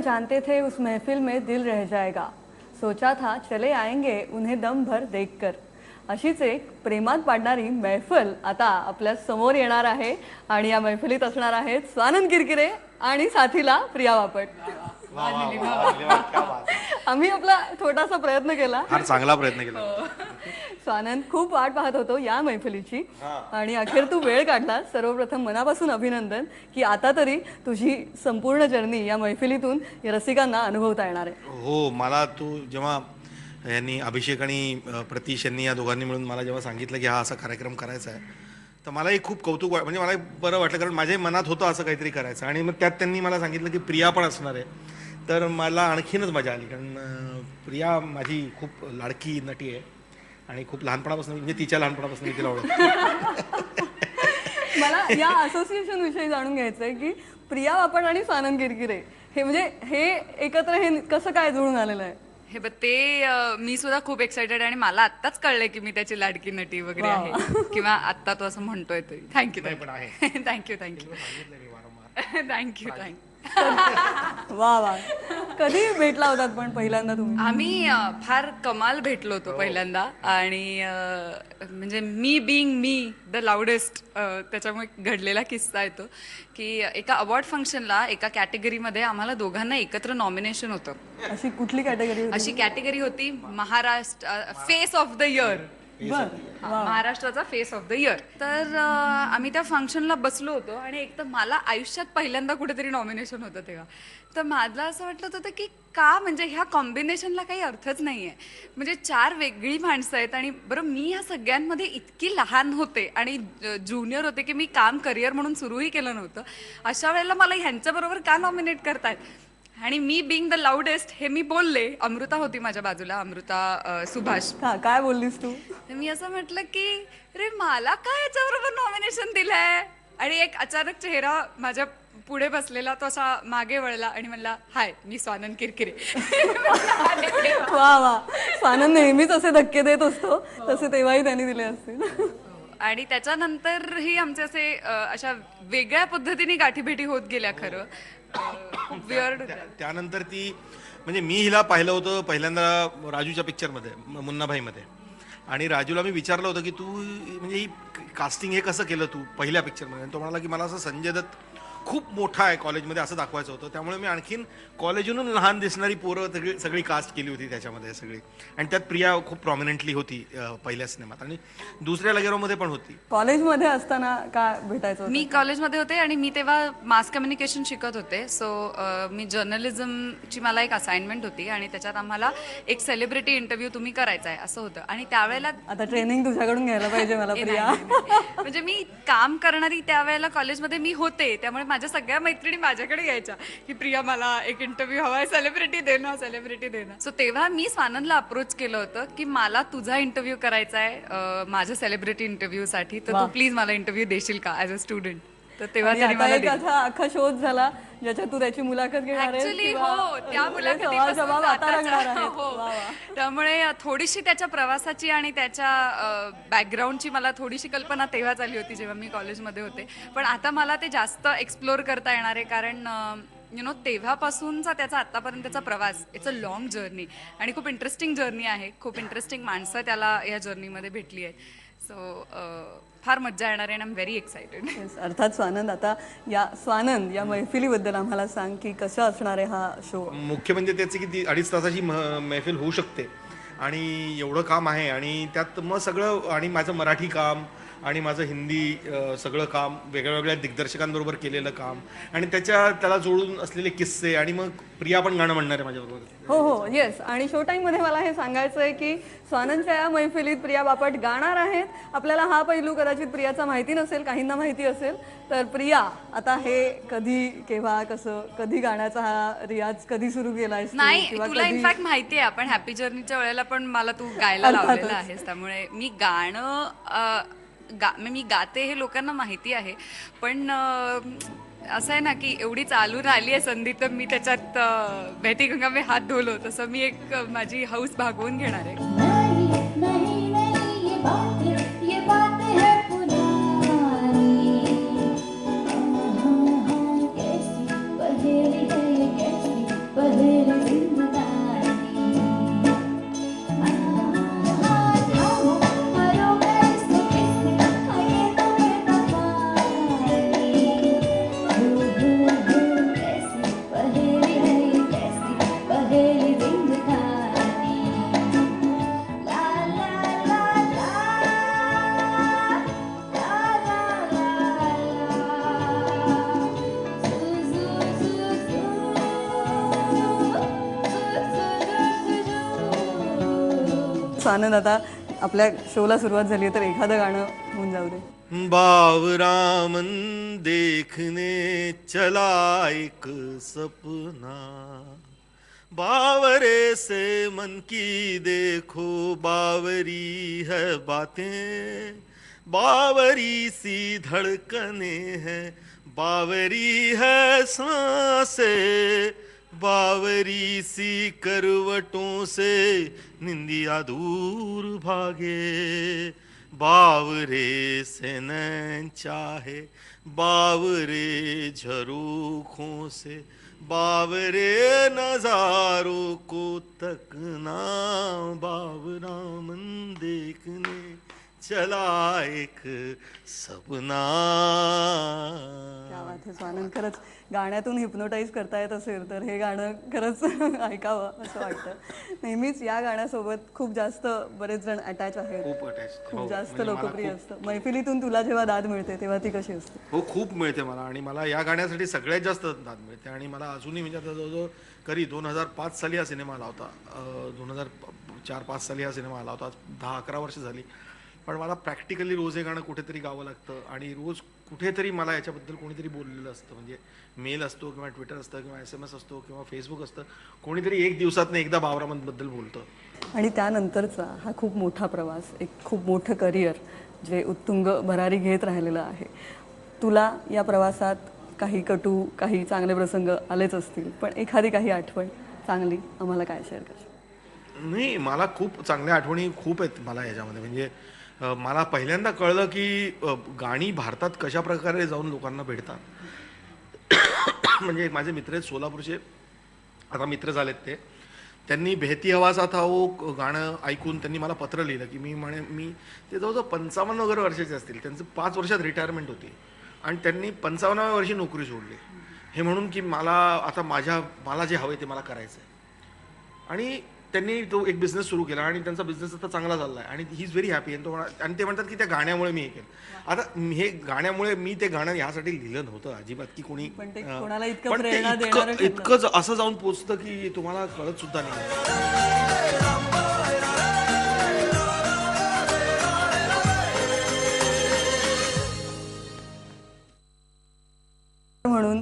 जानते थे उस महफिल में दिल रह जाएगा, सोचा था चले आएंगे उन्हें दम भर देखकर. अशीच एक प्रेमात पाडणारी मैफल आता आपल्या समोर येणार आहे आणि या मैफिलीत असणार आहेत स्वानंद किरकिरे आणि साथीला प्रिया बापट. आम्ही आपला छोटासा प्रयत्न केला, फार चांगला प्रयत्न केला. स्वानंद, खूप वाट पाहत होतो या मैफिलीची आणि अखेर तू वेळ काढला. सर्वप्रथम मनापासून अभिनंदन की आता तरी तुझी संपूर्ण जर्नी या मैफिलीतून रसिकांना अनुभवता येणार आहे. हो, मला तू जेव्हा यांनी अभिषेक आणि प्रतीश यांनी या दोघांनी मिळून मला जेव्हा सांगितलं की हा असा कार्यक्रम करायचा आहे, तर मलाही खूप कौतुक म्हणजे मला बरं वाटलं, कारण माझ्याही मनात होतं असं काहीतरी करायचं. आणि मग त्यात त्यांनी मला सांगितलं की प्रिया पण असणार आहे, तर मला आणखीनच मजा आली. कारण प्रिया माझी खूप लाडकी नटी आहे आणि खूप लहानपणापासून, म्हणजे तिच्या लहानपणापासून मी तिला ओळखतो. मला या असोसिएशन विषयी जाणून घ्यायचं आहे की प्रिया बापट आणि स्वानंद किरकिरे हे म्हणजे हे एकत्र हे कसं काय जुळून आलेलं आहे? हे बघ, ते मी सुद्धा खूप एक्सायटेड, आणि मला आत्ताच कळलंय की मी त्याची लाडकी नटी वगैरे आहे, किंवा आत्ता तो असं म्हणतोय तरी. Thank you thank you thank you. वा वा. कधी भेटला होतात पण पहिल्यांदा तुम्ही? आम्ही फार कमाल भेटलो होतो पहिल्यांदा, आणि म्हणजे मी बिंग मी द लाऊडेस्ट, त्याच्यामुळे घडलेला किस्सा आहे तो की एका अवॉर्ड फंक्शनला एका कॅटेगरीमध्ये आम्हाला दोघांना एकत्र नॉमिनेशन होतं. अशी कुठली कॅटेगरी? अशी कॅटेगरी होती Maharashtra face of the year, महाराष्ट्राचा फेस ऑफ द इयर. तर आम्ही त्या फंक्शनला बसलो होतो, आणि एक तर मला आयुष्यात पहिल्यांदा कुठेतरी नॉमिनेशन होतं तेव्हा. तर मला असं वाटलं होतं की का, म्हणजे ह्या कॉम्बिनेशनला काही अर्थच नाही आहे. म्हणजे 4 वेगळी माणसं आहेत, आणि बरं मी ह्या सगळ्यांमध्ये इतकी लहान होते आणि ज्युनियर होते की मी काम करिअर म्हणून सुरूही केलं नव्हतं. अशा वेळेला मला ह्यांच्याबरोबर का नॉमिनेट करतायत? आणि मी बिंग द लाऊडेस्ट हे मी बोलले. अमृता होती माझ्या बाजूला, अमृता सुभाष. काय बोललीस तू? मी असं म्हटलं की रे मला काय याच्याबरोबर नॉमिनेशन दिलंय? आणि एक अचानक चेहरा माझ्या पुढे बसलेला तो असा मागे वळला आणि म्हणला, हाय, मी स्वानंद किरकिरे. वा वा. स्वानंद नेहमीच असे धक्के देत असतो, तसे तेव्हाही त्यांनी दिले असतील. आणि त्याच्यानंतरही आमचे असे अशा वेगळ्या पद्धतीने गाठीभेटी होत गेल्या. खरं विअर्ड. त्यानंतर ती, म्हणजे मी हिला पाहिलं होतं पहिल्यांदा राजूच्या पिक्चरमध्ये, मुन्नाभाईमध्ये. आणि राजूला मी विचारलं होतं की तू म्हणजे ही कास्टिंग हे कसं केलं तू पहिल्या पिक्चरमध्ये? तो म्हणाला की मला असं संजय दत्त खूप मोठा आहे कॉलेजमध्ये असं दाखवायचं होतं, त्यामुळे मी आणखीन कॉलेजहून लहान दिसणारी पोरं सगळी कास्ट केली होती त्याच्यामध्ये सगळी. आणि त्यात प्रिया खूप प्रॉमिनंटली होती पहिल्या सिनेमात, आणि दुसऱ्या लगेरोमध्ये पण होती. कॉलेजमध्ये असताना काय भेटायचं? मी कॉलेजमध्ये होते आणि मी तेव्हा मास कम्युनिकेशन शिकत होते. सो मी जर्नलिझमची मला एक असाइनमेंट होती, आणि त्याच्यात आम्हाला एक सेलिब्रिटी इंटरव्ह्यू तुम्ही करायचा आहे असं होतं. आणि त्यावेळेला आता ट्रेनिंग तुझ्याकडून घ्यायला पाहिजे मला प्रिया. म्हणजे मी काम करणारी त्यावेळेला कॉलेजमध्ये मी होते, त्यामुळे माझ्या सगळ्या मैत्रिणी माझ्याकडे यायच्या की प्रिया मला एक इंटरव्ह्यू हवाय, सेलिब्रिटी देणं, सेलिब्रिटी देणं. सो तेव्हा मी स्वानंदला अप्रोच केलं होतं की मला तुझा इंटरव्ह्यू करायचा आहे माझ्या सेलिब्रिटी इंटरव्ह्यूसाठी, तर तू प्लीज मला इंटरव्ह्यू देशील का ॲज अ स्टुडंट? तर तेव्हा त्यांनी मला दिलं. अख्खा शोध झाला ज्याच्यात तू त्याची मुलाखत घेणार आहेस. ऍक्च्युली हो, त्या जबाब आता लागणार आहे. मुलाखतीपासून त्यामुळे थोडीशी त्याच्या प्रवासाची आणि त्याच्या बॅकग्राऊंडची मला थोडीशी कल्पना तेव्हाच आली होती जेव्हा मी कॉलेजमध्ये होते. पण आता मला ते जास्त एक्सप्लोर करता येणार आहे, कारण तेव्हापासूनचा त्याचा आतापर्यंतचा प्रवास, इट्स अ लॉंग जर्नी, आणि खूप इंटरेस्टिंग जर्नी आहे. खूप इंटरेस्टिंग माणसं त्याला या जर्नीमध्ये भेटली आहेत. सो फार मजा येणार आहे, आणि आय एम व्हेरी एक्सायटेड. अर्थात स्वानंद, आता या मैफिलीबद्दल आम्हाला सांग की कसं असणार आहे हा शो? मुख्य म्हणजे त्याची की ती 2.5 तासाची मैफिल होऊ शकते, आणि एवढं काम आहे, आणि त्यात मग सगळं, आणि माझं मराठी काम आणि माझं हिंदी सगळं काम, वेगळ्या वेगळ्या दिग्दर्शकांबरोबर केलेलं काम, आणि त्याला जोडून असलेले किस्से, आणि मग प्रिया पण गाणं म्हणणार आहे माझ्याबरोबर. हो हो, येस. आणि शो टाईममध्ये मला हे सांगायचं आहे की स्वानंदच्या या मैफिलीत प्रिया बापट गाणार आहेत. आपल्याला हा पैलू कदाचित प्रियाचा माहिती नसेल, काहींना माहिती असेल. तर प्रिया, आता हे कधी, केव्हा, कसं, कधी गाण्याचा हा रियाज कधी सुरू केलाय? नाही, तुला इनफॅक्ट माहिती आहे, आपण हॅपी जर्नीच्या वेळेला पण मला तू गायला लावलेलं आहेस, त्यामुळे मी गाणं मी गाते हे लोकांना माहिती आहे. पण असं आहे ना की एवढी चालून आली आहे संधी, तर मी त्याच्यात बहती गंगा में हात धुलो, तसं मी एक माझी हौस भागवून घेणार आहे. स्वानंद, आता आपल्या शोला सुरुवात झाली आहे तर एखादं गाणं होऊन जाऊ दे. बावरामन देखने चला एक सपना, बावरे से मन की देखो बावरी है बातें, बावरी सी धड़कने हैं, बावरी है सांसें, बावरी सी करवटों से निंदिया दूर भागे, बावरे से नैन चाहे, बावरे झरोखों से, बावरे नजारों को तकना, बावरा मन देखने चला एक सपना. क्या बात आहे स्वानंद, खरंच गाण्यातून हिप्नोटाईज करता येत असेल तर हे गाणं खरंच ऐकावं असं वाटतं. नेहमीच या गाण्यासोबत खूप जास्त बरेच जण अटॅच आहेत, खूप attached. खूप हो, जास्त म्हणजे मला लोकप्रिय असतं. मैफिलीतून तुला जेव्हा दाद मिळते तेव्हा ती कशी असते? हो, खूप मिळते मला. आणि मला या गाण्यासाठी सगळ्यात जास्त दाद मिळते. आणि मला अजूनही म्हणजे आता जवळजवळ कधी 2005 साली हा सिनेमा आला होता, 2004-5 साली हा सिनेमा आला होता, 10-11 वर्ष झाली. पण मला प्रॅक्टिकली रोज हे गाणं कुठेतरी गावं लागतं आणि रोज कुठेतरी मला याच्याबद्दल कोणीतरी बोललेलं असतं. म्हणजे मेल असतो किंवा ट्विटर असतं किंवा SMS असतो किंवा फेसबुक असतं, कोणीतरी एक दिवसातनं एकदा बावरामनबद्दल बोलतं. आणि त्यानंतरचा हा खूप मोठा प्रवास, एक खूप मोठं करिअर जे उत्तुंग भरारी घेत राहिलेलं आहे. तुला या प्रवासात काही कटू, काही चांगले प्रसंग आलेच असतील, पण एखादी काही आठवण चांगली आम्हाला काय शेअर करशील? नाही, मला खूप चांगल्या आठवणी खूप आहेत मला याच्यामध्ये. म्हणजे मला पहिल्यांदा कळलं की गाणी भारतात कशा प्रकारे जाऊन लोकांना भेटतात. म्हणजे माझे मित्र आहेत सोलापूरचे, आता मित्र झालेत ते. त्यांनी बेहती हवासा था वो गाणं ऐकून त्यांनी मला पत्र लिहिलं की मी ते जवळजवळ 55 वगैरे वर्षाचे असतील, त्यांचं 5 वर्षात रिटायरमेंट होती आणि त्यांनी 55व्या वर्षी नोकरी सोडली, हे म्हणून की मला जे हवं ते मला करायचं आहे. आणि त्यांनी तो एक बिझनेस सुरू केला आणि त्यांचा बिझनेस आता चांगला चालला आहे आणि ही इज व्हेरी हॅपी. आणि ते म्हणतात की त्या गाण्यामुळे मी हे केलं. आता हे गाण्यामुळे मी ते गाणं ह्यासाठी लिहिलं नव्हतं अजिबात की कोणी, पण ते कोणाला इतकं पण ते प्रेरणा देणारं ठरलं. इतकंच असं जाऊन पोचतं की तुम्हाला कळत सुद्धा नाही. म्हणून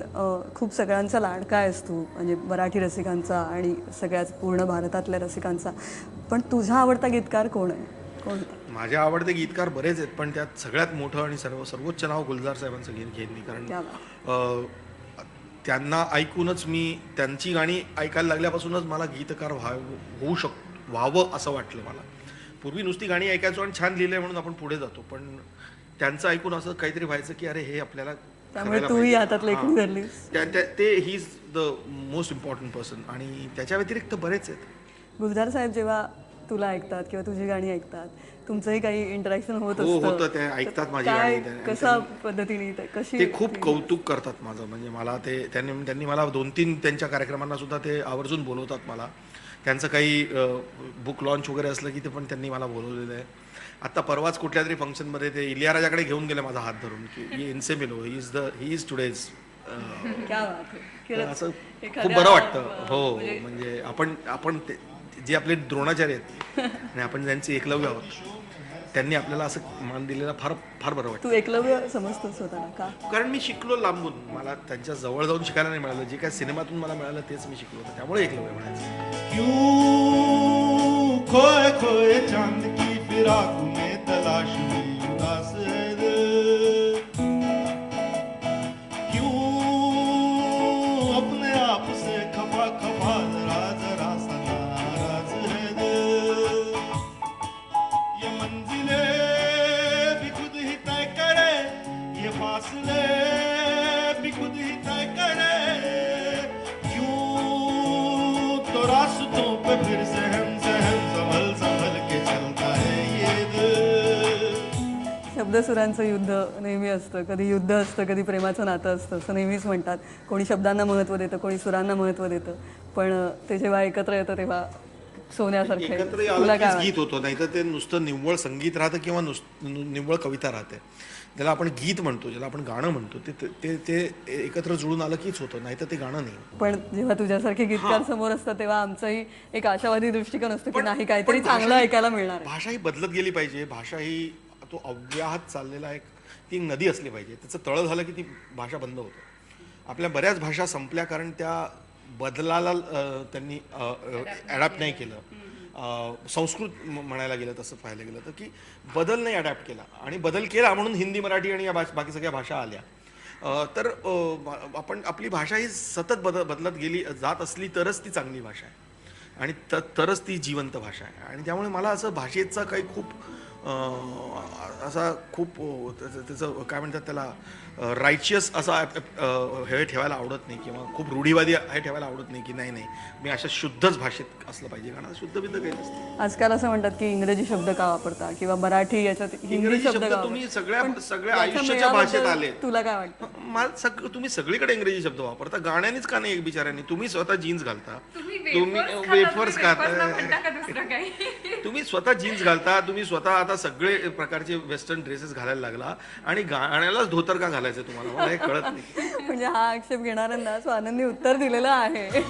खूप सगळ्यांचा लाडका आहेस तू, म्हणजे मराठी रसिकांचा आणि सगळ्याच पूर्ण भारतातल्या रसिकांचा. पण तुझा आवडता गीतकार कोण आहे? कोण होता? माझे आवडते गीतकार बरेच आहेत, पण त्यात सगळ्यात मोठं आणि सर्वोच्च नाव गुलजार साहेबांचं घेईन मी. कारण क्या बात. त्यांना ऐकूनच मी, त्यांची गाणी ऐकायला लागल्यापासूनच मला गीतकार व्हावं असं वाटलं मला. पूर्वी नुसती गाणी ऐकायचो आणि छान लिहिलंय म्हणून आपण पुढे जातो, पण त्यांचं ऐकून असं काहीतरी व्हायचं की अरे हे आपल्याला त्यामुळे तूही हातात लेखून धरलीस. ते he is the most important person. आणि त्याच्या व्यतिरिक्त बरेच आहेत. गुलजार साहेब जेव्हा तुला ऐकतात किंवा तुझी गाणी ऐकतात, तुमचंही काही इंटरॅक्शन होत हो, असतं? होतं. ते ऐकतात माझी काय, गाणी. कशा पद्धतीने कशी? ते खूप कौतुक करतात माझं. म्हणजे मला त्यांनी मला 2-3 त्यांच्या कार्यक्रमांना सुद्धा ते आवर्जून बोलवतात मला. त्यांचं काही बुक लॉन्च वगैरे असलं की ते पण त्यांनी मला बोलवलेलं आहे. आता परवाच कुठल्या तरी फंक्शनमध्ये ते इलियाराजाकडे घेऊन गेले माझा हात धरून की इनसे मिलो, ही इज टुडेज. क्या बात आहे. खरंच असं एखाद्या- खूप बरं वाटतं. हो, म्हणजे आपण जे आपले द्रोणाचार्य आहेत आणि आपण ज्यांचे एकलव्य आहोत, त्यांनी आपल्याला असं मान दिलेला फार फार बरं वाटतं. तू एकलव्य समजतोस स्वतःला का? कारण मी शिकलो लांबून, मला त्यांच्या जवळ जाऊन शिकायला नाही मिळालं. जे काय सिनेमातून मला मिळालं तेच मी शिकलो होतं, त्यामुळे एकलव्य म्हणायचं. क्यों खोए खोए चांद की फिराक में तलाश में उदास है दिल, क्यों अपने आप से खफा खफा जरा जरा सा नाराज है दिल, ये मंजिले भी खुद ही तय करे, ये फासले भी खुद ही तय करे, क्यों तो रास्तों पे फिर सहम सहम संभल संभल के चलता है ये दिल. शब्दसुरांचं युद्ध नेहमी असतं, कधी युद्ध असतं, कधी प्रेमाचं नातं असतं असं नेहमीच म्हणतात. कोणी शब्दांना महत्त्व देतं, कोणी सुरांना महत्त्व देतं, पण ते जेव्हा एकत्र येतं तेव्हा सोन्यासारखं आहे. एकत्र तुला आलं काय कीच गीत होतं, नाही तर ते नुसतं निव्वळ संगीत राहतं किंवा निव्वळ कविता राहते. ज्याला आपण गीत म्हणतो, ज्याला आपण गाणं म्हणतो, ते ते ते एकत्र जुळून आलं कीच होतं, नाही तर ते गाणं नाही. पण जेव्हा तुझ्यासारखे गीतकार समोर असतात तेव्हा आमचाही एक आशावादी दृष्टिकोन असतो की नाही काहीतरी चांगलं ऐकायला मिळणार आहे. भाषा ही बदलत गेली पाहिजे. भाषा ही तो अव्याहत चाललेला ती नदी असली पाहिजे. त्याचं तळं झालं की ती भाषा बंद होते. आपल्या बऱ्याच भाषा संपल्या कारण त्या बदलाला त्यांनी ॲडॅप्ट नाही केलं. संस्कृत म्हणायला गेलं तसं पाहायला गेलं तर की बदल नाही अडॅप्ट केला, आणि बदल केला म्हणून हिंदी, मराठी आणि या बाकी सगळ्या भाषा आल्या. तर आपण आपली भाषा ही सतत बदलत गेली जात असली तरच ती चांगली भाषा आहे, आणि तरच ती जिवंत भाषा आहे. आणि त्यामुळे मला असं भाषेचा काही खूप असा खूप त्याचं काय म्हणतात त्याला रायचियस असा हे ठेवायला आवडत नाही, किंवा खूप रूढीवादी हे ठेवायला आवडत नाही की नाही मी अशा शुद्धच भाषेत असलं पाहिजे. कारण शुद्ध बिद्ध काही नसतं. आजकाल असं म्हणतात की इंग्रजी शब्द का वापरता किंवा मराठी याच्यात हिंदी इंग्रजी शब्द शब्द का तुम्ही वापरता? सगळ्या याच्या आयुष्याच्या भाषेत मेळाबद्दल आले. तुला काय वाटतं? तुम्ही सगळीकडे इंग्रजी शब्द वापरता, गाण्यानेच का नाही एक बिचाऱ्यांनी. तुम्ही स्वतः जीन्स घालता, तुम्ही वेफर्स खाता, म्हणता का दुसरं काही? तुम्ही स्वतः जीन्स घालता, तुम्ही स्वतः आता सगळे प्रकारचे वेस्टर्न ड्रेसेस घालायला लागला, आणि गाण्यालाच धोतर का घालायचं तुम्हाला, मला हे कळत नाही. म्हणजे हा आक्षेप घेणाऱ्यांना स्वानंदनी उत्तर दिलेलं आहे.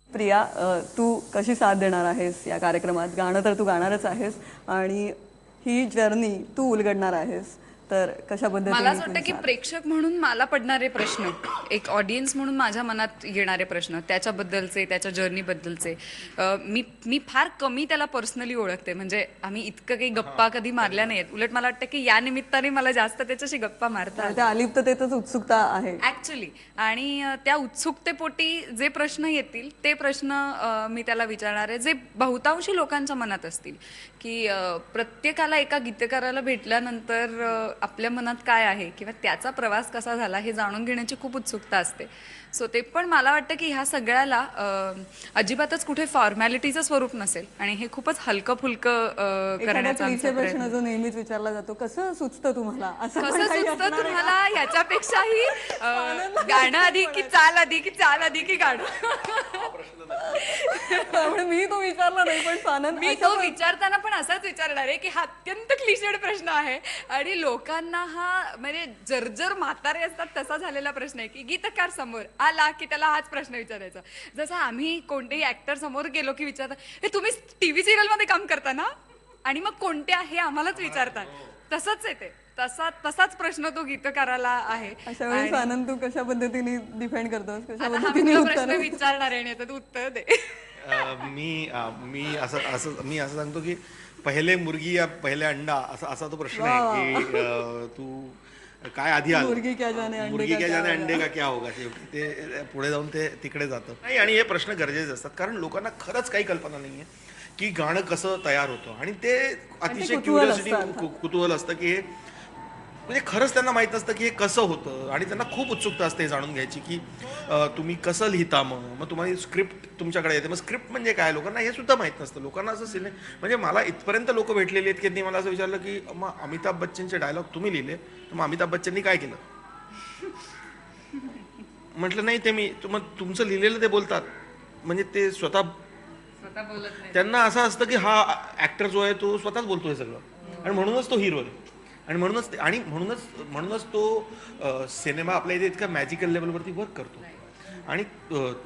प्रिया, तू कशी साथ देणार आहेस या कार्यक्रमात? गाणं तर तू गाणारच आहेस आणि ही जर्नी तू उलगडणार आहेस, तर कशा मला पद्धतीने असं वाटतं की प्रेक्षक म्हणून मला पडणारे प्रश्न, एक ऑडियन्स म्हणून माझ्या मनात येणारे प्रश्न, त्याच्याबद्दलचे, त्याच्या जर्नीबद्दलचे, मी फार कमी त्याला पर्सनली ओळखते. म्हणजे आम्ही इतकं काही गप्पा कधी मारल्या नाहीत. उलट मला वाटतं की या निमित्ताने मला जास्त त्याच्याशी गप्पा मारता त्या अलिप्ततेतच उत्सुकता आहे ऍक्च्युली. आणि त्या उत्सुकतेपोटी जे प्रश्न येतील ते प्रश्न मी त्याला विचारणार आहे, जे बहुतांशी लोकांच्या मनात असतील. की प्रत्येकाला एका गीतकाराला भेटल्यानंतर आपल्या मनात काय आहे किंवा त्याचा प्रवास कसा झाला हे जाणून घेण्याची खूप उत्सुकता असते. सो ते पण मला वाटतं की ह्या सगळ्याला अजिबातच कुठे फॉर्मॅलिटीचं स्वरूप नसेल, आणि हे खूपच हलकं फुलकं करण्याचा आमचा प्रश्न प्रयत्न. जो नेहमीच विचारला जातो, कसं सुचतं तुम्हाला? असं पण कसं काही सुचतं असणार आहे का? तुम्हाला याच्यापेक्षाही गाणं आधी की चाल आधी की चाल आधी की गाणं? त्यामुळे मी तो विचारला नाही, पण स्वानंद मी तो विचारताना पण असाच विचारणार आहे की हा अत्यंत क्लिशेड प्रश्न आहे, आणि लोकांना हा म्हणजे जर्जर म्हातारे असतात तसा झालेला प्रश्न आहे की गीतकार समोर आला की त्याला हाच प्रश्न विचारायचा. जसं आम्ही कोणतेही ऍक्टर समोर गेलो की विचारतात, हे तुम्ही टीव्ही सिरियल मध्ये काम करता ना, आणि मग कोणत्या हे आम्हालाच विचारतात. तसंच आहे ते, तसाच प्रश्न तो गीतकाराला आहे. अशा वेळी स्वानंद तू कशा पद्धतीने डिफेंड करतोस, कशा आता हा पद्धतीने मी तुला उत्तर प्रश्न विचारणार आहे आणि आता तू उत्तर दे. मी असं सांगतो की पहिले मुर्गी या पहिले अंडा असा तो प्रश्न आहे की तू काय आधी आला, मुर्गी क्या जाने अंडे का क्या होगा, ते पुढे जाऊन ते तिकडे जातं नाही. आणि हे प्रश्न गरजेचे असतात कारण लोकांना खरंच काही कल्पना नाहीये की गाणं कसं तयार होतं, आणि ते अतिशय क्युरिओसिटी, कुतूहल असतं की हे म्हणजे खरंच त्यांना माहित नसतं की हे कसं होतं, आणि त्यांना खूप उत्सुकता असते जाणून घ्यायची की तुम्ही कसं लिहिता, मग तुम्हाला स्क्रिप्ट तुमच्याकडे येते, मग स्क्रिप्ट म्हणजे काय, लोकांना हे सुद्धा माहित नसतं. लोकांना असं म्हणजे मला इथपर्यंत लोक भेटलेली आहेत की त्यांनी मला असं विचारलं की मग अमिताभ बच्चनचे डायलॉग तुम्ही लिहिले, तर मग अमिताभ बच्चननी काय केलं? म्हटलं नाही, ते मग तुमचं लिहिलेलं ते बोलतात, म्हणजे ते स्वतः बोलत नाही. त्यांना असं असतं की हा ऍक्टर जो आहे तो स्वतःच बोलतो हे सगळं, आणि म्हणूनच तो हिरो आहे, आणि म्हणूनच तो सिनेमा आपल्या इथे इतका मॅजिकल लेवलवरती वर्क करतो, आणि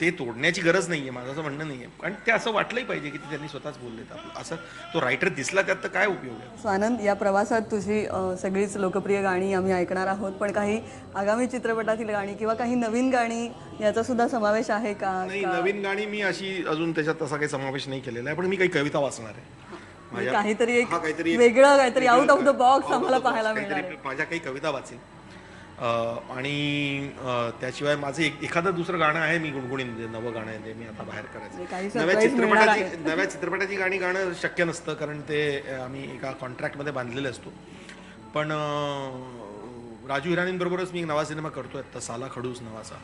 ते तोडण्याची गरज नाहीये, माझं असं म्हणणं नाहीये. आणि ते असं वाटलंही पाहिजे की ते त्यांनी स्वतःच बोललेत. असं तो रायटर दिसला त्यात तर काय उपयोग आहे. स्वानंद, या प्रवासात तुझी सगळीच लोकप्रिय गाणी आम्ही ऐकणार आहोत, पण काही आगामी चित्रपटातील गाणी किंवा काही नवीन गाणी याचा सुद्धा समावेश आहे का? नाही, नवीन गाणी मी अशी अजून त्याच्यात तसा काही समावेश नाही केलेला आहे, पण मी काही कविता वाचणार आहे. काहीतरी एक वेगळं काहीतरी आउट ऑफ द बॉक्स आम्हाला पाहायला मिळणार आहे. माझ्या काही कविता वाचेल, आणि त्याशिवाय माझं एखादं दुसरं गाणं आहे मी गुणगुणीन, नवं गाणं आहे ते मी आता बाहेर करायचं. नव्या चित्रपटाची गाणी गाणं शक्य नसतं कारण ते आम्ही एका कॉन्ट्रॅक्टमध्ये बांधलेले असतो. पण राजू हिरानींबरोबरच मी एक नवा सिनेमा करतोय आता, साला खडूस नावाचा.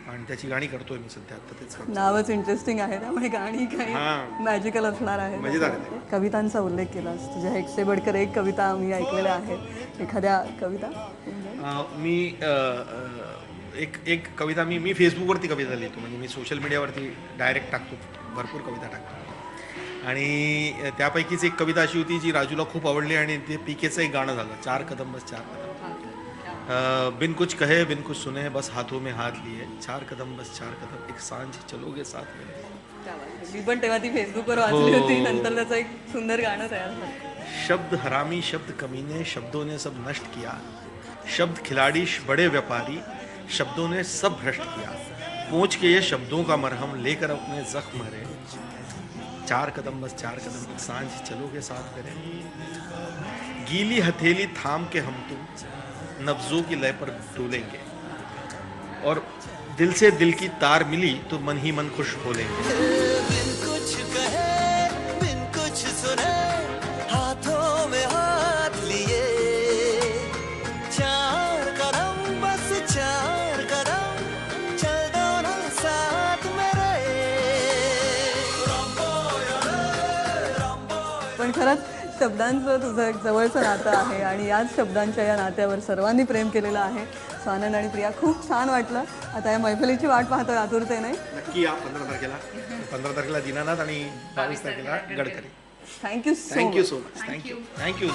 आणि त्याची गाणी करतोय मी सध्या, आता तेच करतो. नावच इंटरेस्टिंग आहे त्यामुळे गाणी काही हां. मॅजिकल असणार आहे. मजेदार आहे. कवितांचा उल्लेख केलास, तुझ्या एक से बडकर एक कविता मी भरलेल्या आहेत. एखाद्या कविता मी एक कविता मी फेसबुकवरती कविता लिहितो, म्हणजे मी सोशल मीडियावरती डायरेक्ट टाकतो, भरपूर कविता टाकतो. आणि त्यापैकीच एक कविता अशी होती जी राजूला खूप आवडली आणि ते पीकेचं एक गाणं झालं, 4 कदम बस 4 कदम. बिन कुछ कहे बिन कुछ सुने बस हाथों में हाथ लिए, 4 कदम बस 4 कदम एक सांझ चलोगे साथ में. मी पण तेव्हा ती फेसबुकवर वाचली होती, नंतर त्याचं एक सुंदर गाणं तयार झालं. शब्द हरामी शब्द कमीने शब्दों ने सब नष्ट किया, शब्द खिलाड़ी बड़े व्यापारी शब्दों ने सब भ्रष्ट किया, पहुंच के ये शब्दों का मरहम लेकर अपने जख्म मरे, 4 कदम बस 4 कदम एक सांझ चलोगे साथ मेरे. गीली हथेली थाम के हम तुम नब्जों की लय पर डोलेंगे, और दिल से दिल की तार मिली तो मन ही मन खुश बोलेंगे. बिन कुछ कहे बिन कुछ सुने हाथों में हाथ लिए, 4 कदम बस 4 कदम चल दो ना साथ मेरे. पण खरंच शब्दांचं तुझं एक जवळचं नातं आहे आणि याच शब्दांच्या या नात्यावर सर्वांनी प्रेम केलेलं आहे. स्वानंद आणि प्रिया, खूप छान वाटलं. आता या मैफलीची वाट पाहतोय आतुरतेने. नक्की या 15 तारखेला दीनानाथ आणि 22 तारखेला Gadkari. Thank you so thank you so much. Thank you.